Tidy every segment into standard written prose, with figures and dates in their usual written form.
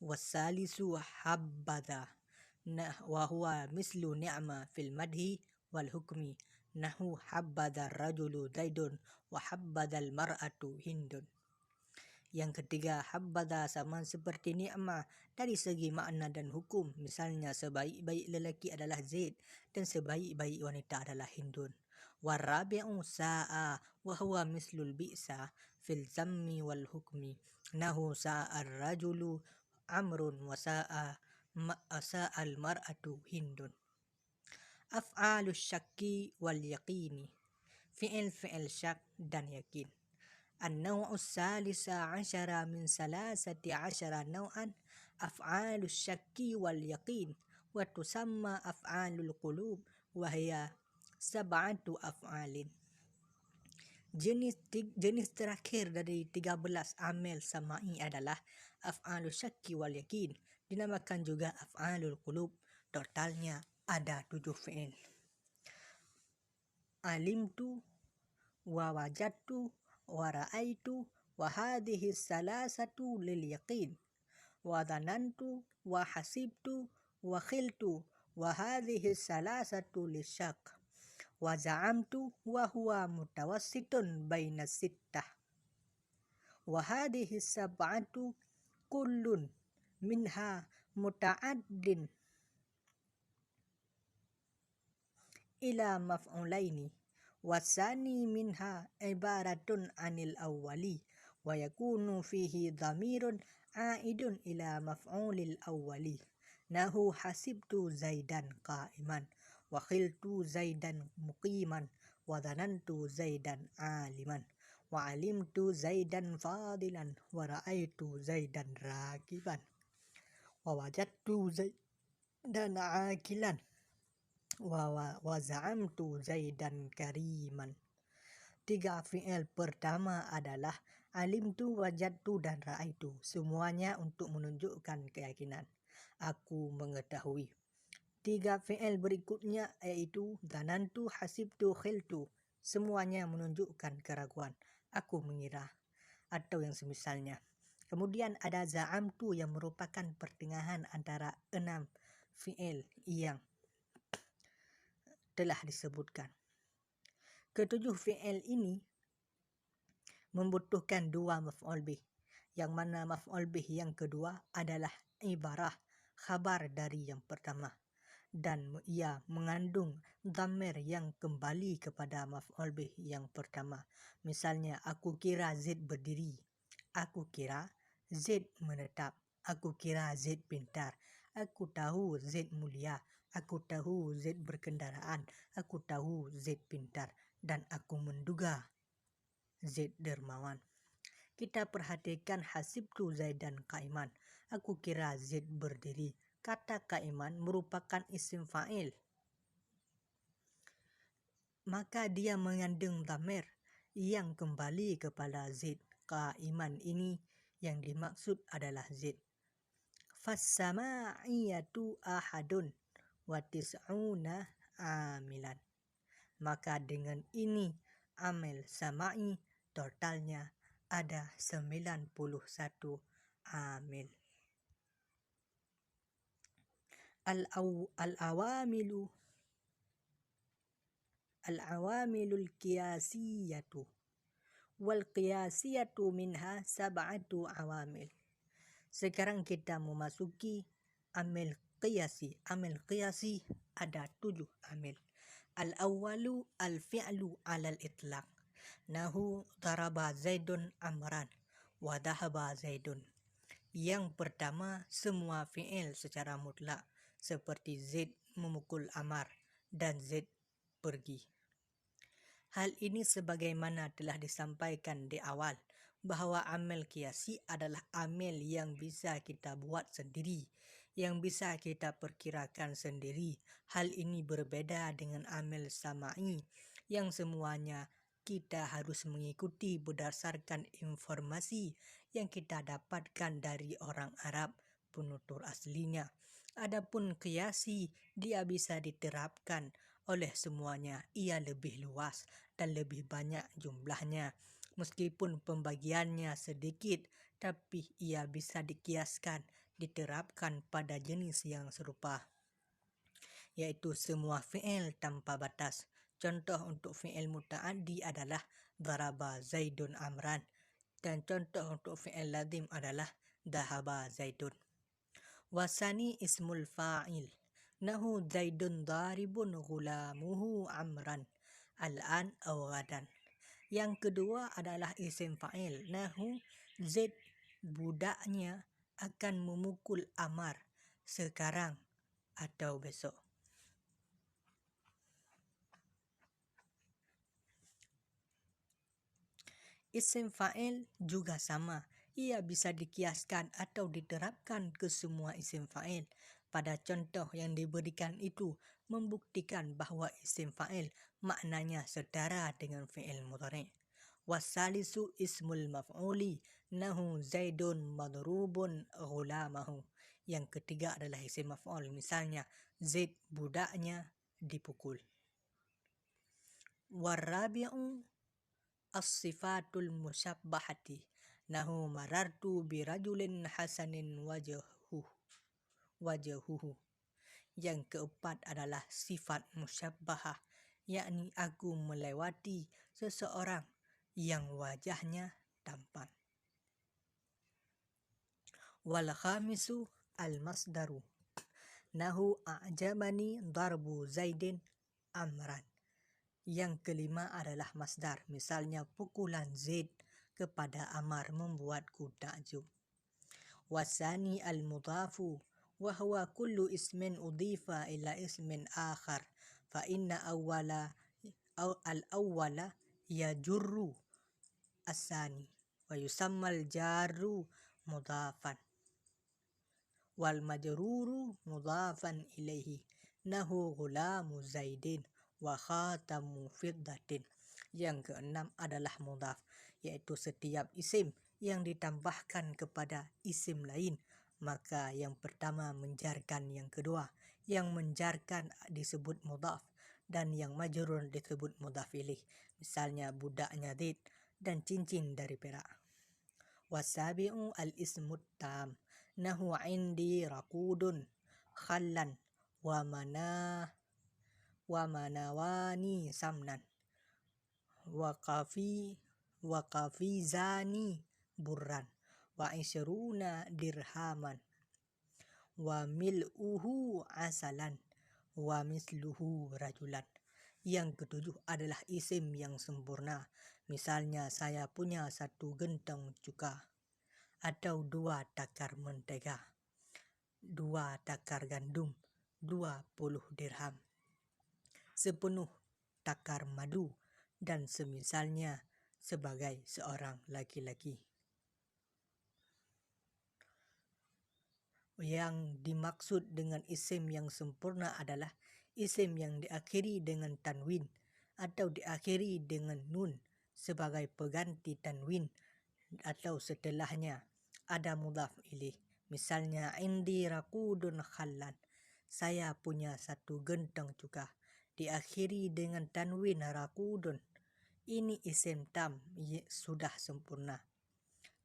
Wasalisu habbadha wa huwa mislu ni'ma fil madhi wal hukmi nahu habbadha rajulu zaidun wa habbadha mar'atu hindun. Yang ketiga, habbadha sama seperti ni'mah dari segi makna dan hukum. Misalnya sebaik-baik lelaki adalah Zaid dan sebaik-baik wanita adalah Hindun. Warabi'u sa'a wa huwa mislul bi'sa fil zammi wal hukmi nahu sa'ar rajulu amrun wa sa'al mar'atu Hindun. Af'alus syakki wal yaqini, fi'il syak dan yakin. An-naw'u salisa asyara min salasati asyara naw'an af'alus syakki wal yaqin wa tusamma af'alul qulub wa hiya sab'atu af'alin. Jenis terakhir dari 13 amil sama'i adalah af'alus syakki wal yaqin, dinamakan juga af'alul qulub. Totalnya ada 7 fi'il. Alimtu wa wajadtu wa ra'aitu wa hadhihi salasatu lil yaqin wa dhanantu wa hasibtu wa khiltu wa hadhihi salasatu lisyak wa za'amtu wa huwa mutawassitun baina sittah wa hadhihi sab'atu kullun minha muta'addin ila maf'ulaini wasani minha ibaratun anil awwali wa yakunu fihi dhamirun a'idun ila maf'ulil awwali nahu hasibtu zaidan qa'iman wa khiltu zaidan muqiman wa dhanantu zaidan aliman wa alimtu zaidan fadilan wa ra'aitu zaidan rakiban wa wajadtu zaidan akilan wa za'amtu zaidan kariman. 3 fi'il pertama adalah alimtu, wajadtu, dan ra'aitu. Semuanya untuk menunjukkan keyakinan. Aku mengetahui. 3 fi'il berikutnya yaitu dhanantu, hasibtu, khiltu. Semuanya menunjukkan keraguan. Aku mengira. Atau yang semisalnya. Kemudian ada za'amtu yang merupakan pertengahan antara 6 fi'il yang telah disebutkan. Ketujuh fi'il ini membutuhkan 2 maf'ul bih, yang mana maf'ul bih yang kedua adalah ibarah, khabar dari yang pertama, dan ia mengandung dhamir yang kembali kepada maf'ul bih yang pertama. Misalnya, aku kira Zaid berdiri, aku kira Zaid menetap, aku kira Zaid pintar, aku tahu Zaid mulia, aku tahu Zaid berkendaraan, aku tahu Zaid pintar, dan aku menduga Zaid dermawan. Kita perhatikan hasibtu Zaidan qa'iman. Aku kira Zaid berdiri. Kata qa'iman merupakan isim fa'il, maka dia mengandung dhamir yang kembali kepada Zaid. Qa'iman ini yang dimaksud adalah Zaid. Fassama'iyatu ahadun wa tis'una amilan. Maka dengan ini amil sama'i totalnya ada 91 amil. Al-awamilul qiyasiyatu wal qiyasiyatu minha sab'atu awamil. Sekarang kita memasuki amil qiyasi. Amil qiyasi ada 7 amil. Al-awwalu al-fi'lu 'alal itlaq. Nahu daraba Zaidun amran wa dhahaba Zaidun. Yang pertama, semua fi'il secara mutlak, seperti Zaid memukul Amar dan Zaid pergi. Hal ini sebagaimana telah disampaikan di awal, bahwa amil qiyasi adalah amil yang bisa kita buat sendiri, yang bisa kita perkirakan sendiri. Hal ini berbeda dengan amil sama'i, yang semuanya kita harus mengikuti berdasarkan informasi yang kita dapatkan dari orang Arab, penutur aslinya. Adapun qiyasi, dia bisa diterapkan oleh semuanya. Ia lebih luas dan lebih banyak jumlahnya. Meskipun pembagiannya sedikit, tapi ia bisa dikiaskan diterapkan pada jenis yang serupa, yaitu semua fi'il tanpa batas. Contoh untuk fi'il muta'addi adalah daraba Zaidun Amran, dan contoh untuk fi'il lazim adalah dhahaba Zaidun. Wasani ismul fa'il, nahu Zaidun daribun ghulamuhu Amran al-an aw ghadan. Yang kedua adalah isim fa'il, nahu Zaid budaknya akan memukul Amar sekarang atau besok. Isim fa'il juga sama. Ia bisa dikiaskan atau diterapkan ke semua isim fa'il. Pada contoh yang diberikan itu membuktikan bahawa isim fa'il maknanya setara dengan fi'il mudhari'. Wasalisu ismul maf'uli, nahu Zaidun madrubun ghulamahu. Yang ketiga adalah isim maf'ul. Misalnya, Zaid budaknya dipukul. Warabi'u as-sifatul musyabbahati, nahu marartu birajulin hasanin wajahuhu. Yang keempat adalah sifat musyabbahah, yakni aku melewati seseorang yang wajahnya tampan. Wal khamisu al-masdaru, nahu a'jabani darbu Zaidin Amran. Yang kelima adalah masdar. Misalnya, pukulan Zaid kepada Amar membuatku takjub. Wasani al-mudhafu, wa huwa kullu ismin udhifa ila ismin akhar, fa inna al-awwala yajurru as-sani, wa yusamma al-jarru mudhafan, wal majruru mudhafan ilaihi, nahu ghulamu Zaidin wa khatamu fiddatin. Yang keenam adalah mudhaf, yaitu setiap isim yang ditambahkan kepada isim lain, maka yang pertama menjarkan yang kedua, yang menjarkan disebut mudhaf, dan yang majrur disebut mudhaf ilaih. Misalnya, budaknya Zaid dan cincin dari perak. Wasabi'u al-ismut tam, nahu indi raqudun khallan wa manawani samnan wa qafizani burran wa isyruna dirhaman wa mil'uhu asalan wa misluhu rajulan. Yang ketujuh adalah isim yang sempurna. Misalnya, saya punya 1 gentong cuka, atau 2 takar mentega, 2 takar gandum, 20 dirham, sepenuh takar madu, dan semisalnya sebagai seorang laki-laki. Yang dimaksud dengan isim yang sempurna adalah isim yang diakhiri dengan tanwin atau diakhiri dengan nun sebagai pengganti tanwin, atau setelahnya ada mudhaf ilaih. Misalnya, indi raqudun khallan, saya punya 1 gentong cuka, diakhiri dengan tanwin raqudun. Ini isim tam, sudah sempurna.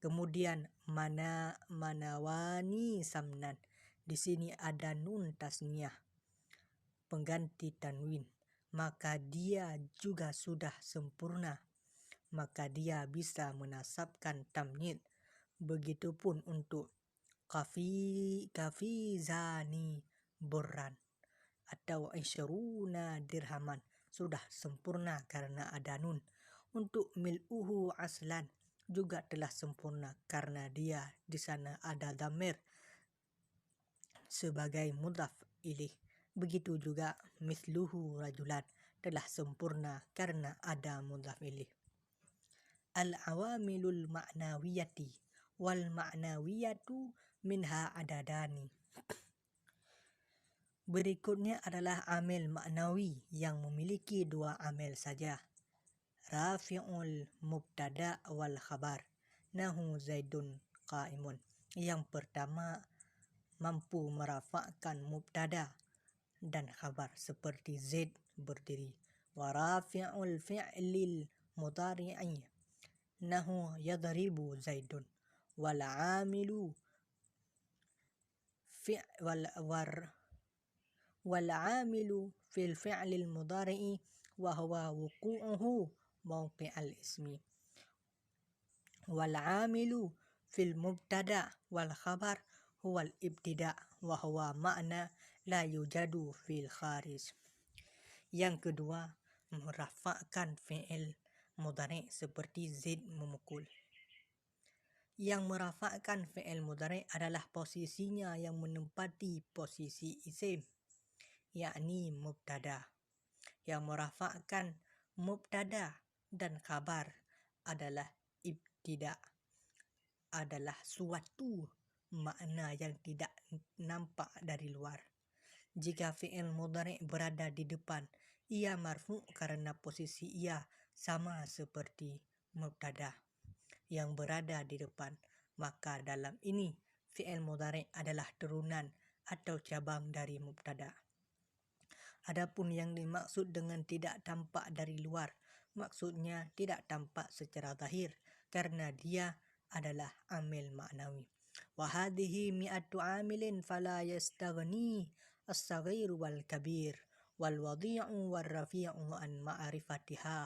Kemudian manawani samnan, di sini ada nun tasniyah pengganti tanwin, maka dia juga sudah sempurna. Maka dia bisa menasabkan tamyid. Begitupun untuk qafizani burran atau isyruna dirhaman, sudah sempurna karena ada nun. Untuk mil'uhu aslan juga telah sempurna karena dia di sana ada dhamir sebagai mudhaf ilaih. Begitu juga misluhu rajulan telah sempurna karena ada mudhaf ilaih. Al-awamilul ma'nawiyati wal ma'nawiyatu minha adadani. Berikutnya adalah amil maknawi yang memiliki 2 amil saja. Rafi'ul mubtada wal khabar, nahu Zaidun qa'imun. Yang pertama mampu merafa'kan mubtada dan khabar seperti Zaid berdiri. Wa rafi'ul fi'lil mudhari'i, nahu yadribu Zaidun. Wal 'amilu wal amilu fil fi'lil mudhari'i wa huwa wuqu'uhu mawqi'al ismi. Wal amilu fil mubtada wal khabar huwal ibtida wa huwa makna la yujadu fil kharij. Yang kedua, merafa'kan fi'il mudhari' seperti Zaid memukul. Yang merafa'kan fi'il mudhari' adalah posisinya yang menempati posisi isim, yakni mubtada. Yang merafa'kan mubtada dan khabar adalah ibtida, adalah suatu makna yang tidak nampak dari luar. Jika fi'il mudhari' berada di depan, ia marfu' karena posisi ia sama seperti mubtada yang berada di depan. Maka dalam ini fi'il mudhari' adalah turunan atau cabang dari mubtada. Adapun yang dimaksud dengan tidak tampak dari luar, maksudnya tidak tampak secara zahir karena dia adalah amil maknawi. Wa hadhihi mi'atu amilin fala yastaghni as-saghiru wal kabir wal wadi'u wal rafi'u an ma'rifatiha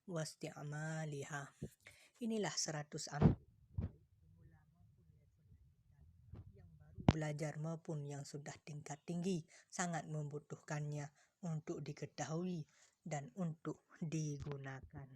wa isti'maliha. Inilah 100 amil yang baru belajar maupun yang sudah tingkat tinggi sangat membutuhkannya untuk diketahui dan untuk digunakan.